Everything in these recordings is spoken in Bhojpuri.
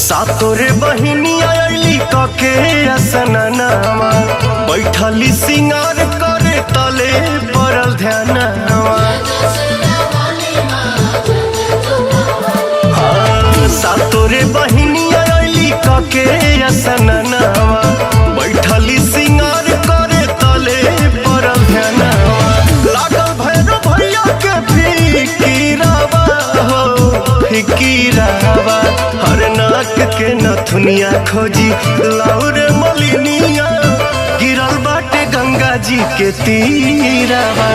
सातोरे बहिनी आयली कके असननावा बैठली सिंगार करे तले पड़ल ध्यानवा। सातोरे बहिनी आयली कके असननावा बैठली सिंगार करे तले पड़ल ध्यानवा। लागल भैरव भैया के फिकीरावा हो फिकीरावा। हर नाक के नथुनिया खोजी लाउरे मलिनिया गिरल बाटे गंगा जी के तीरावा।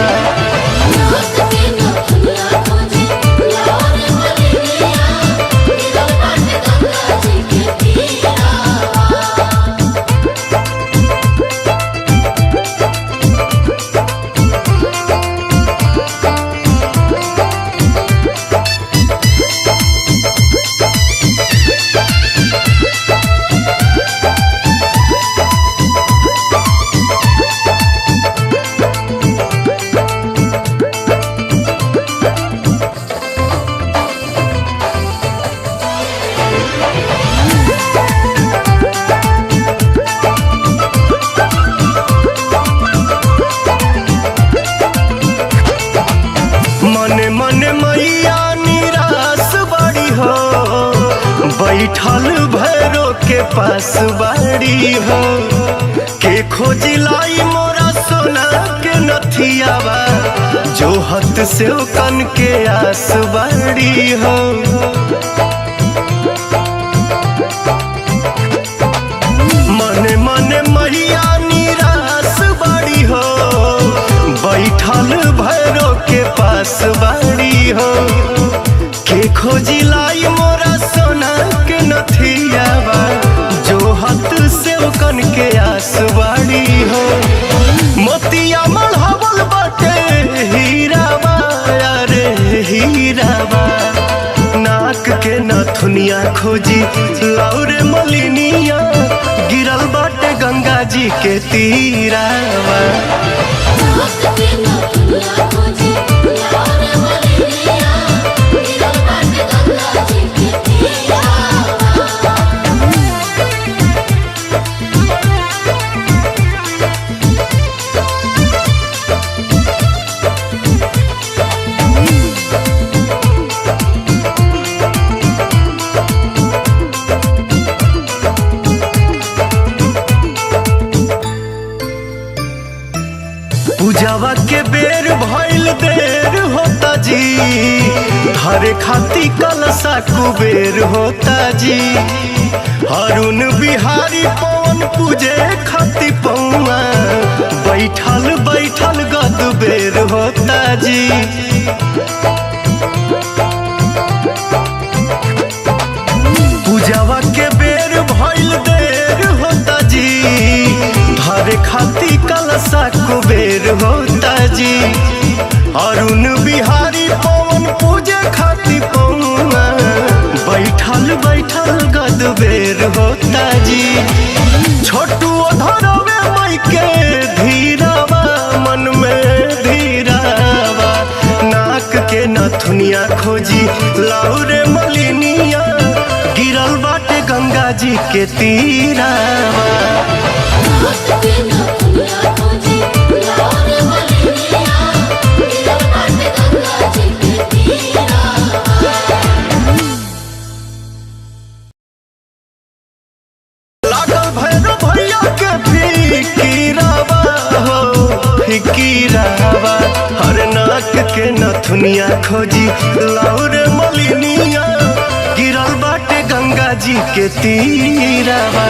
मने मने मैया निराश बड़ी हो बैठल भैरो के पास बाड़ी हो। के खोजिलाई मोरा सोना के नथियावा जो हत से कन के आस बाड़ी हो। मने मने मैया निराश बड़ी हो बैठल भैरो के पास बाड़ी हो। के खोजी लाई मोरा सोना के नथियावा जो हाथ से कन के आस बाड़ी हो। मोतिया मढ़ावल बाटे हीरावा अरे हीरावा। नाक के नथुनिया खोजी लाउरे मलिनिया गिरल बाटे गंगा जी के तीरावा। पूजावा के बेर भइल देर होता जी हरे खाती कलसा कुबेर होता जी। अरुण बिहारी पवन पूजे खाती पौआ बैठल बैठल गद बेर होता जी। पूजावा के बेर भइल देर होता जी हरे खाती कलसा कुबेर होता जी। अरुण बिहारी पवन पूजे खाती पौआ बैठल बैठल गद बेर होता जी। छोटू धरवे मई के धीरावा मन में धीरावा। नाक के नथुनिया खोजी लाउरे मलिनिया गिरल बाटे गंगा जी के तीरावा। लागल भैरव भैया के फिकीरावा हो फिकीरावा। हर नाक के नथुनिया खोजी लाउरे मलिनिया गिरल बाटे गंगा जी के तीरावा।